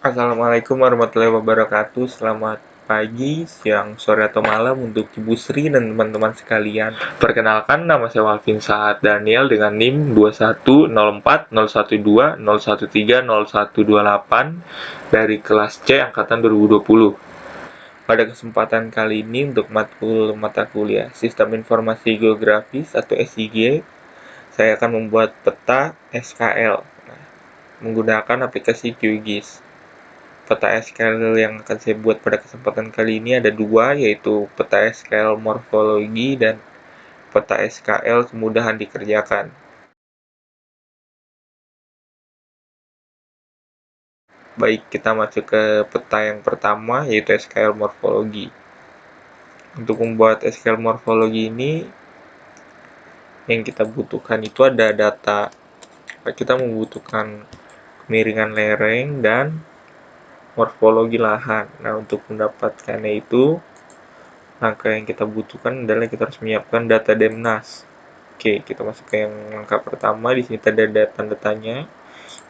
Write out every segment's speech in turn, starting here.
Assalamualaikum warahmatullahi wabarakatuh. Selamat pagi, siang, sore, atau malam untuk Ibu Sri dan teman-teman sekalian. Perkenalkan, nama saya Walvin Saad Daniel dengan NIM 21040120130128 dari kelas C angkatan 2020. Pada kesempatan kali ini untuk matkul mata kuliah Sistem Informasi Geografis atau SIG, saya akan membuat peta SKL menggunakan aplikasi QGIS. Peta SKL yang akan saya buat pada kesempatan kali ini ada dua, yaitu peta SKL morfologi dan peta SKL kemudahan dikerjakan. Baik, kita masuk ke peta yang pertama, yaitu SKL morfologi. Untuk membuat SKL morfologi ini, yang kita butuhkan itu ada data. Kita membutuhkan kemiringan lereng dan morfologi lahan. Nah, untuk mendapatkannya itu, langkah yang kita butuhkan adalah kita harus menyiapkan data Demnas. Oke, kita masuk ke yang langkah pertama. Di sini ada data-datanya.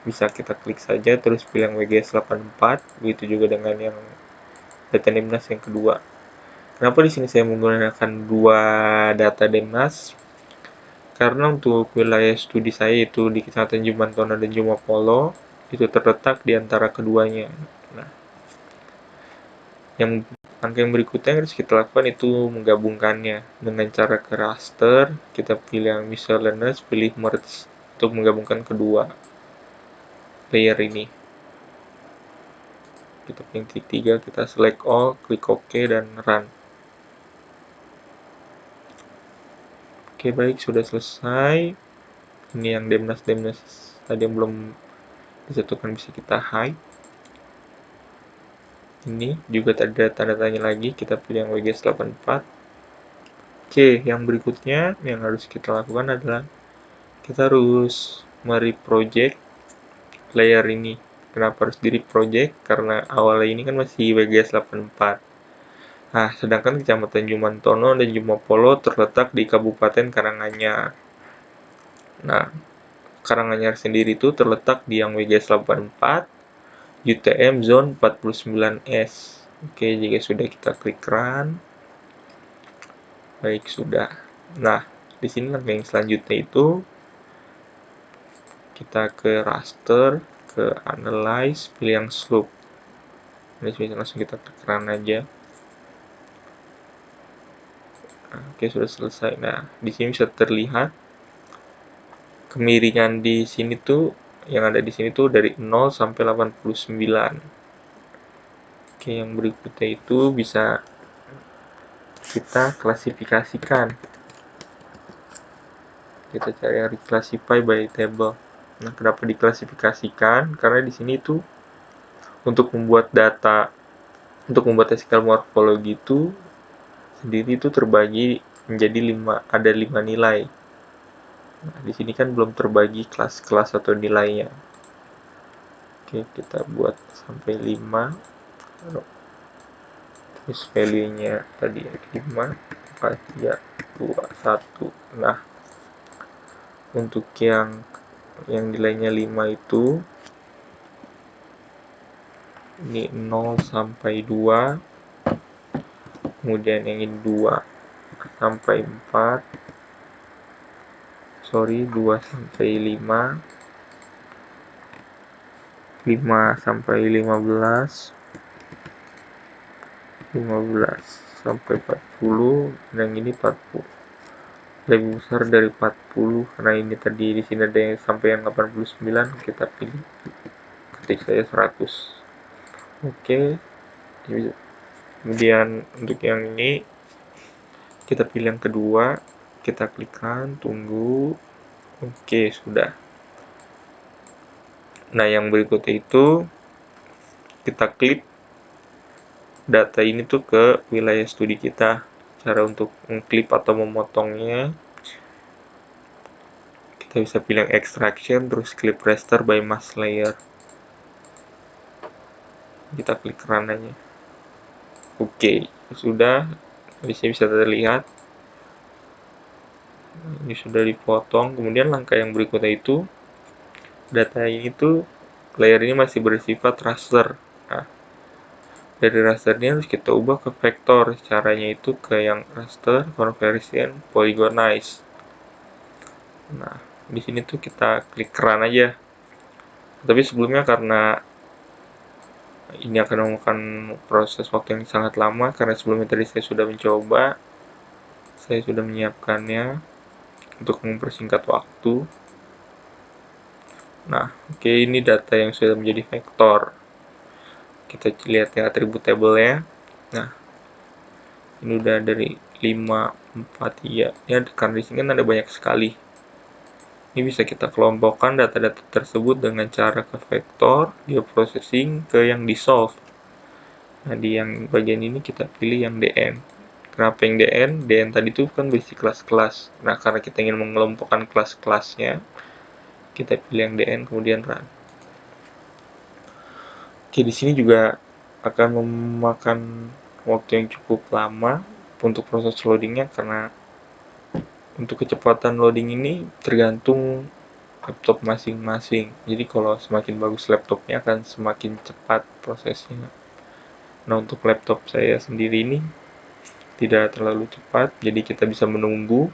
Bisa kita klik saja, terus pilih yang WGS 84. Begitu juga dengan yang data Demnas yang kedua. Kenapa di sini saya menggunakan dua data Demnas? Karena untuk wilayah studi saya itu di Kecamatan Jumantono dan Jumapolo, itu terletak di antara keduanya. Nah, yang langkah yang berikutnya yang harus kita lakukan itu menggabungkannya dengan cara ke raster. Kita pilih yang miscellaneous, pilih merge untuk menggabungkan kedua layer ini. Kita pilih titik 3, kita select all, klik OK dan run. Oke, baik, sudah selesai. Ini yang Demnas tadi yang belum disatukan bisa kita hide. Ini juga ada tanda-tanya lagi, kita pilih yang WGS 84. Oke, yang berikutnya yang harus kita lakukan adalah kita harus mereproject layer ini. Kenapa harus di reproject? Karena awalnya ini kan masih WGS 84. Nah, sedangkan Kecamatan Jumantono dan Jumapolo terletak di Kabupaten Karanganyar. Nah, Karanganyar sendiri itu terletak di yang WGS 84, UTM Zone 49S. Oke, jika sudah kita klik run. Baik, sudah. Nah, di sini langkah yang selanjutnya itu kita ke raster, ke analyze, pilih yang slope. Ini langsung kita klik run aja. Nah, oke, sudah selesai. Nah, di sini bisa terlihat kemiringan di sini tuh yang ada di sini tuh dari 0 sampai 89. Oke, yang berikutnya itu bisa kita klasifikasikan. Kita cari yang reclassify by table. Nah, kenapa diklasifikasikan? Karena di sini tuh untuk membuat SQL morfologi itu sendiri itu terbagi menjadi 5 nilai. Nah, di sini kan belum terbagi kelas-kelas atau nilainya. Oke, kita buat sampai 5. Terus value-nya tadi 5, 4, 3, 2, 1. Nah, untuk yang nilainya 5 itu ini 0 sampai 2. Kemudian yang ini 2 sampai 4. 2 sampai 5. 5 sampai 15. 15 sampai 40. Dan ini 40. Lebih besar dari 40 karena ini tadi di sini ada yang sampai yang 89, kita pilih ketik saya 100. Oke. Kemudian untuk yang ini kita pilih yang kedua, kita klikkan, tunggu. Oke, sudah. Nah, yang berikutnya itu kita klik data ini tuh ke wilayah studi kita. Cara untuk mengklip atau memotongnya, kita bisa pilih yang extraction, terus clip raster by mask layer. Kita klik run aja. Oke, sudah. Di sini bisa terlihat ini sudah dipotong. Kemudian langkah yang berikutnya itu data ini tuh layer ini masih bersifat raster. Nah, dari rasternya harus kita ubah ke vektor. Caranya itu ke yang raster conversion polygonize. Nah, di sini tuh kita klik run aja. Tapi sebelumnya karena ini akan memakan proses waktu yang sangat lama, karena sebelumnya tadi saya sudah mencoba, saya sudah menyiapkannya untuk mempersingkat waktu. Nah, oke, ini data yang sudah menjadi vektor. Kita lihat ya atribut tabelnya. Nah, ini udah dari 5, 4, 3. Ya, karena di sini kan ada banyak sekali. Ini bisa kita kelompokkan data-data tersebut dengan cara ke vektor, dia processing ke yang di solve. Nah, di yang bagian ini kita pilih yang DN. Kenapa yang DN? DN tadi itu kan berisi kelas-kelas. Nah, karena kita ingin mengelompokkan kelas-kelasnya, kita pilih yang DN kemudian run. Oke, di sini juga akan memakan waktu yang cukup lama untuk proses loadingnya, karena untuk kecepatan loading ini tergantung laptop masing-masing. Jadi kalau semakin bagus laptopnya akan semakin cepat prosesnya. Nah, untuk laptop saya sendiri ini tidak terlalu cepat, jadi kita bisa menunggu.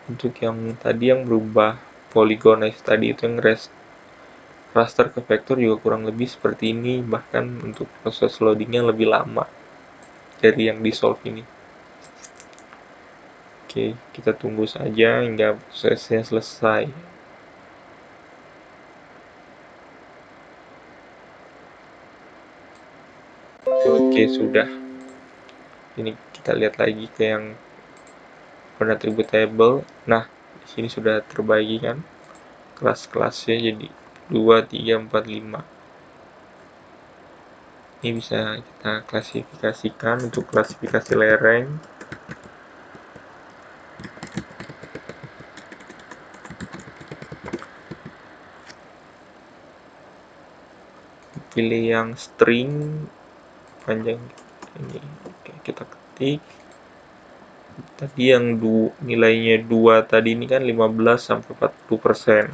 Untuk yang tadi yang berubah polygonize tadi itu yang raster ke vektor juga kurang lebih seperti ini, bahkan untuk proses loadingnya lebih lama dari yang di solve ini. Oke, kita tunggu saja hingga prosesnya selesai. Oke, sudah. Ini kita lihat lagi ke yang attribute table. Nah, di sini sudah terbagi kan kelas-kelasnya jadi 2, 3, 4, 5. Ini bisa kita klasifikasikan untuk klasifikasi lereng. Pilih yang string panjang ini. Oke, kita ketik. Tadi yang nilainya 2 tadi ini kan 15 sampai 40%.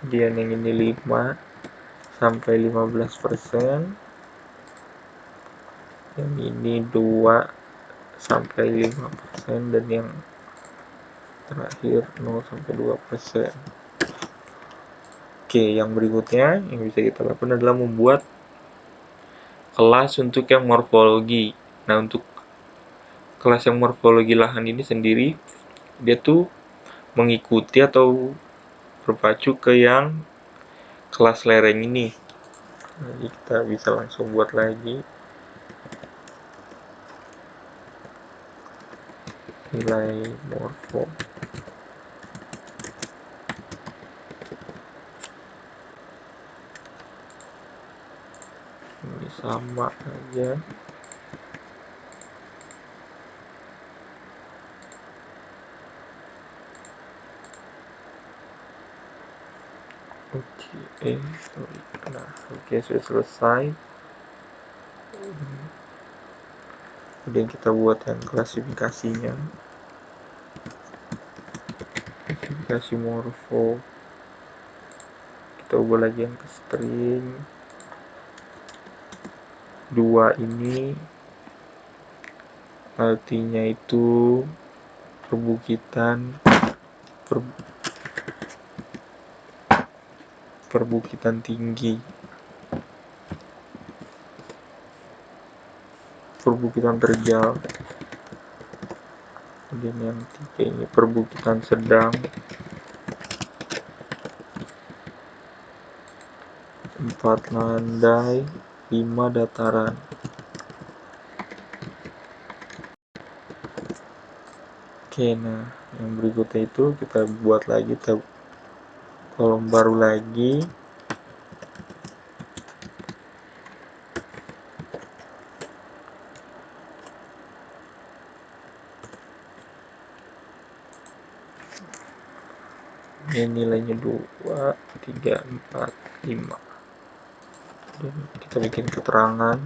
Kemudian yang ini 5 sampai 15%. Yang ini 2 sampai 5%, dan yang terakhir 0 sampai 2%. Oke, yang berikutnya yang bisa kita lakukan adalah membuat kelas untuk yang morfologi. Nah, untuk kelas yang morfologi lahan ini sendiri, dia tuh mengikuti atau berpacu ke yang kelas lereng ini. Jadi kita bisa langsung buat lagi nilai morfo. Ini sama aja. Oke, nah, oke, sudah selesai. Kemudian kita buat yang klasifikasinya. Klasifikasi morfo. Kita ubah lagi yang ke string. 2 ini artinya itu perbukitan perbukitan tinggi, perbukitan terjal. Kemudian yang 3 ini perbukitan sedang, 4 landai, 5 dataran. Oke, nah yang berikutnya itu kita buat lagi kolom baru lagi. Ini nilainya 2, 3, 4, 5. Dan kita bikin keterangan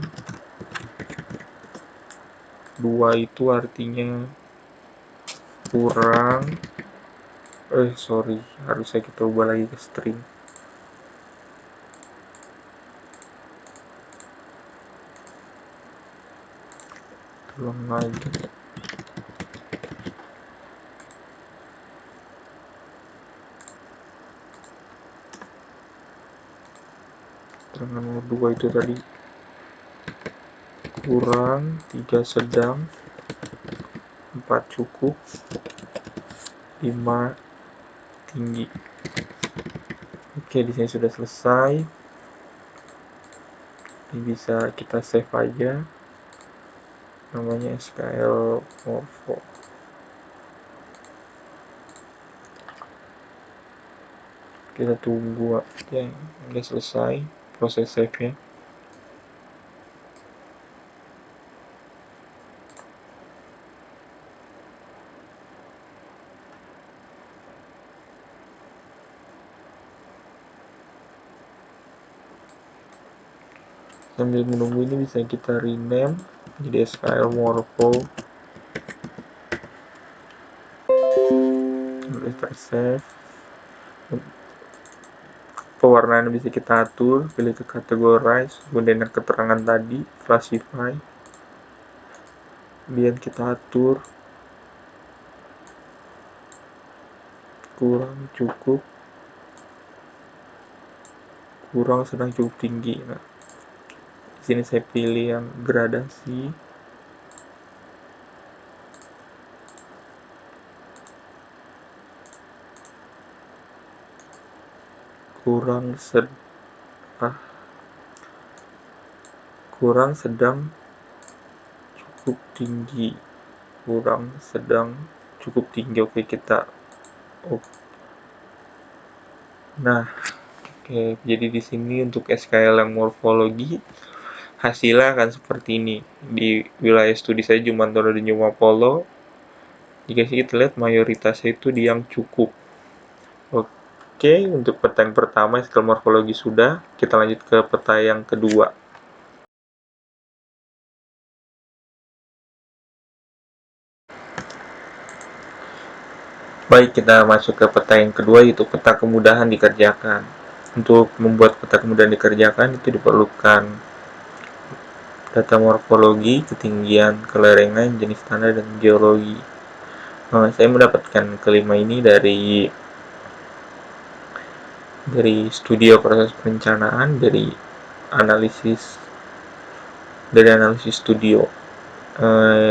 2 itu artinya kurang, harusnya kita ubah lagi ke string. Ulang lagi. Keterangan nomor 2 itu tadi kurang, 3 sedang, 4 cukup, 5 tinggi. Oke, di sini sudah selesai. Ini bisa kita save aja. Namanya SQL Morpho. Kita tunggu aja, udah selesai proses save-nya. Sambil menunggu ini bisa kita rename jadi SQL Morpho. Kita save. Pewarnaan bisa kita atur, pilih ke categorize, kemudian keterangan tadi classify, kemudian kita atur kurang, cukup, kurang, sedang, cukup, tinggi. Nah, di sini saya pilih yang gradasi. Kurang, sedang, cukup, tinggi. Kurang, sedang, cukup, tinggi. Oke, kita Nah, oke, jadi di sini untuk SQL yang morfologi hasilnya akan seperti ini. Di wilayah studi saya Jumantono dan Jumapolo, jika kita lihat mayoritasnya itu di yang cukup. Oke, untuk peta yang pertama SQL morfologi sudah, kita lanjut ke peta yang kedua. Baik, kita masuk ke peta yang kedua, yaitu peta kemudahan dikerjakan. Untuk membuat peta kemudahan dikerjakan itu diperlukan data morfologi, ketinggian, kelerengan, jenis tanah, dan geologi. Saya mendapatkan kelima ini dari studio proses perencanaan, dari analisis studio.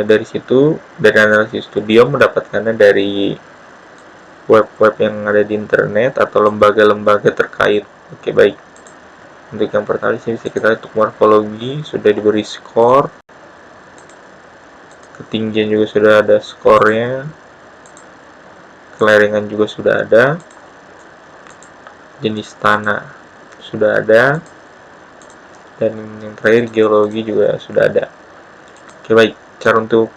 Dari analisis studio mendapatkannya dari web-web yang ada di internet atau lembaga-lembaga terkait. Oke, baik. Untuk yang pertama di sini kita untuk morfologi sudah diberi skor, ketinggian juga sudah ada skornya, kelerengan juga sudah ada, jenis tanah sudah ada, dan yang terakhir geologi juga sudah ada. Oke, baik. Cara untuk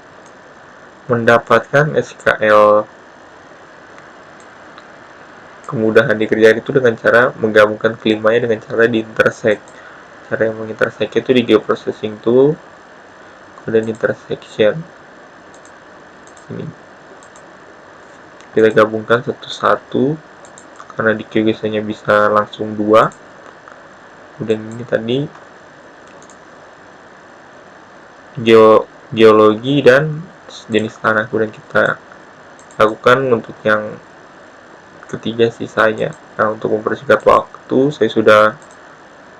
mendapatkan SQL kemudahan dikerjakan itu dengan cara menggabungkan kelimanya dengan cara di-intersect. Cara yang mengintersect itu di geoprocessing tool, kemudian intersection. Ini kita gabungkan satu-satu karena di QGIS-nya bisa langsung 2. Kemudian ini tadi geologi dan jenis tanah, kemudian kita lakukan untuk yang ketiga sisanya. Nah, untuk mempersingkat waktu saya sudah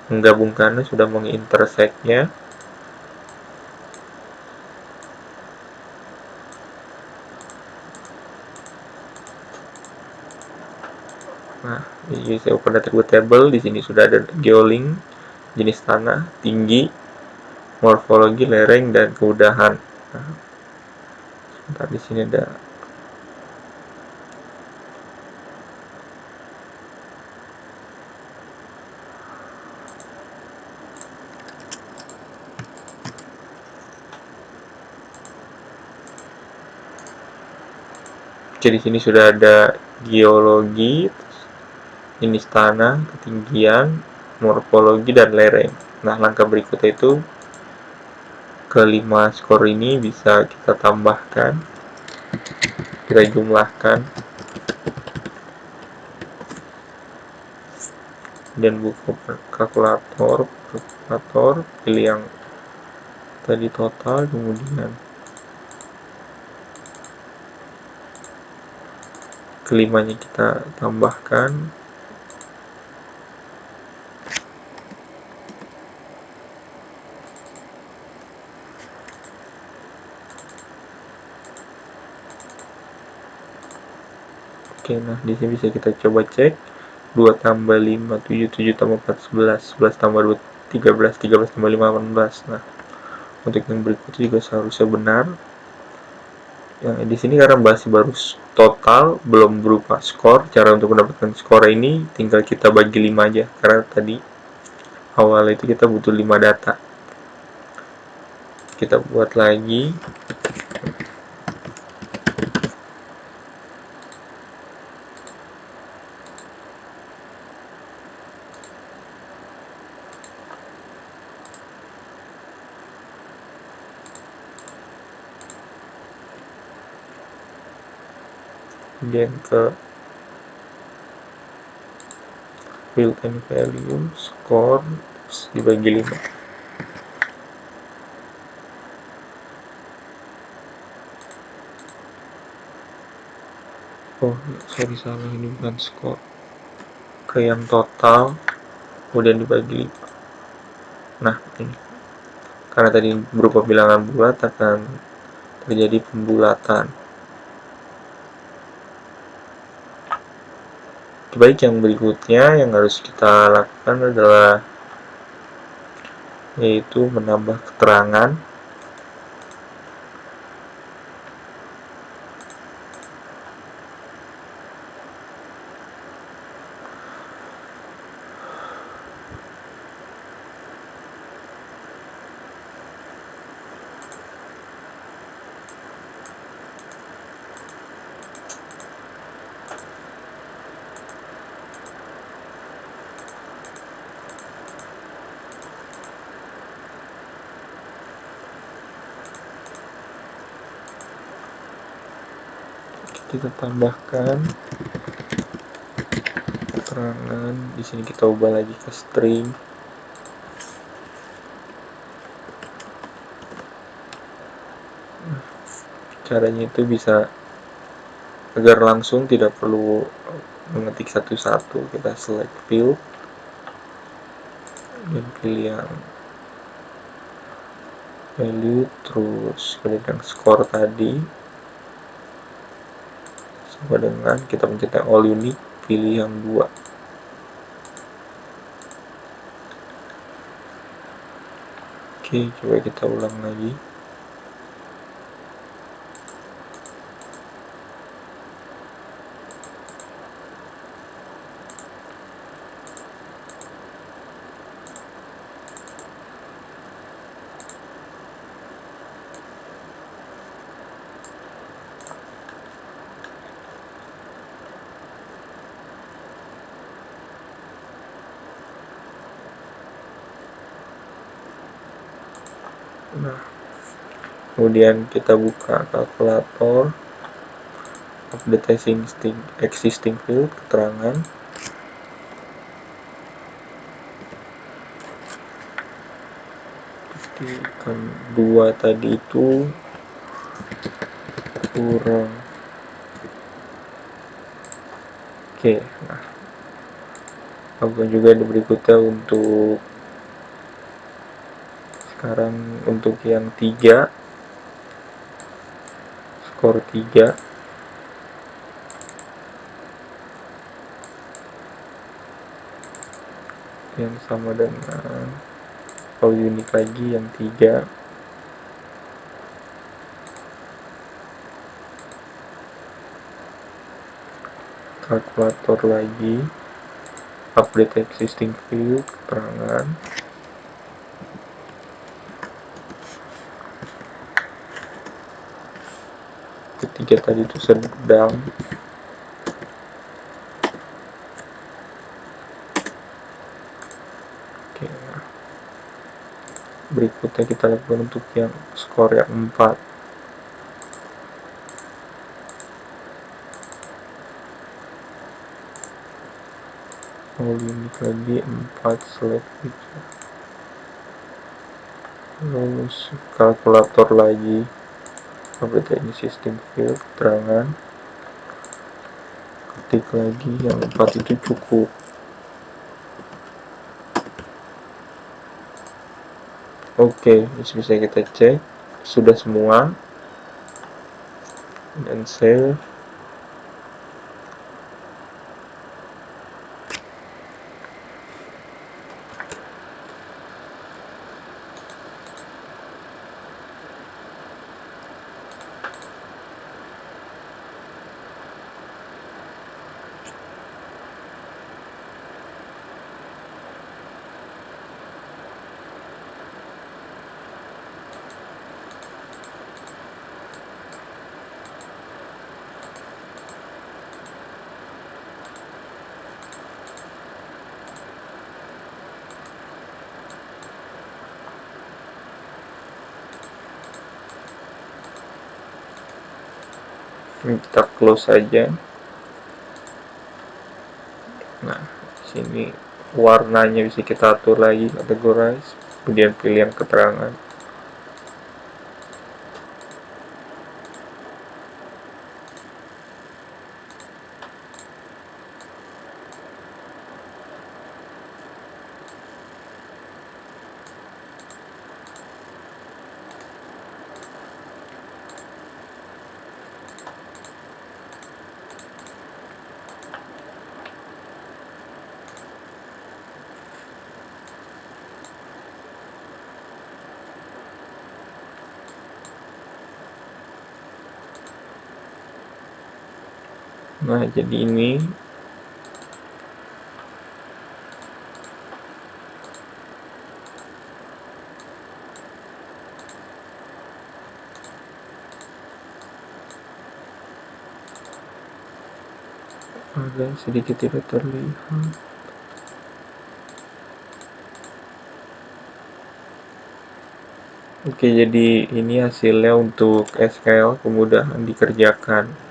menggabungkannya, sudah mengintersektnya. Nah, ini saya open attribute table. Di sini sudah ada geolink, jenis tanah, tinggi, morfologi, lereng, dan kemudahan. Nah, di sini ada di sini sudah ada geologi, jenis tanah, ketinggian, morfologi, dan lereng. Nah, langkah berikutnya itu kelima skor ini bisa kita tambahkan, kita jumlahkan, dan buka kalkulator, pilih yang tadi total, kemudian kelimanya kita tambahkan. Oke, nah di sini bisa kita coba cek 2 tambah 5, 7, 7 tambah 4, 11, 11 tambah 2, 13, 13 tambah 5, 18. Nah, untuk yang berikutnya juga seharusnya benar. Yang di sini karena masih baru total, belum berupa skor. Cara untuk mendapatkan skor ini tinggal kita bagi 5 aja, karena tadi awal itu kita butuh 5 data. Kita buat lagi. Kemudian ke built-in value, score, dibagi 5. Oh, sorry, salah, ini bukan skor. Ke yang total, kemudian dibagi 5. Nah, ini. Karena tadi berupa bilangan bulat, akan terjadi pembulatan. Baik, yang berikutnya yang harus kita lakukan adalah yaitu menambah keterangan. Kita tambahkan keterangan. Di sini kita ubah lagi ke string. Caranya itu bisa agar langsung, tidak perlu mengetik satu-satu. Kita select field dan pilih yang value, terus kemudian skor tadi sama dengan kita pencet yang all unique, pilih yang 2. Oke, coba kita ulang lagi. Nah, kemudian kita buka kalkulator, update existing field, keterangan. Kan 2 tadi itu kurang. Oke, nah lakukan juga di berikutnya untuk sekarang untuk yang 3, skor 3 yang sama dengan all unique lagi yang 3. Kalkulator lagi, update existing field, keterangan. Ketiga tadi itu sedang. Oke, nah Berikutnya kita lakukan untuk yang skor yang 4. Unit lagi 4 select picture. Terus kalkulator lagi, update ini sistem field keterangan, ketik lagi yang 4 itu cukup. Oke, bisa kita cek sudah semua dan save. Ini kita close saja. Nah, sini warnanya bisa kita atur lagi, categorize, kemudian pilih yang keterangan. Nah, jadi ini agak sedikit tidak terlihat. Oke, jadi ini hasilnya untuk SQL kemudahan dikerjakan.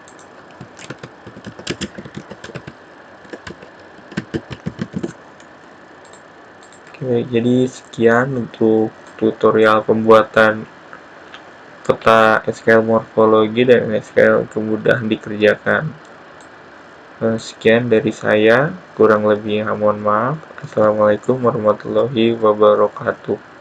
Oke, jadi sekian untuk tutorial pembuatan peta SQL morfologi dan SQL kemudahan dikerjakan. Sekian dari saya, kurang lebihnya mohon maaf. Assalamualaikum warahmatullahi wabarakatuh.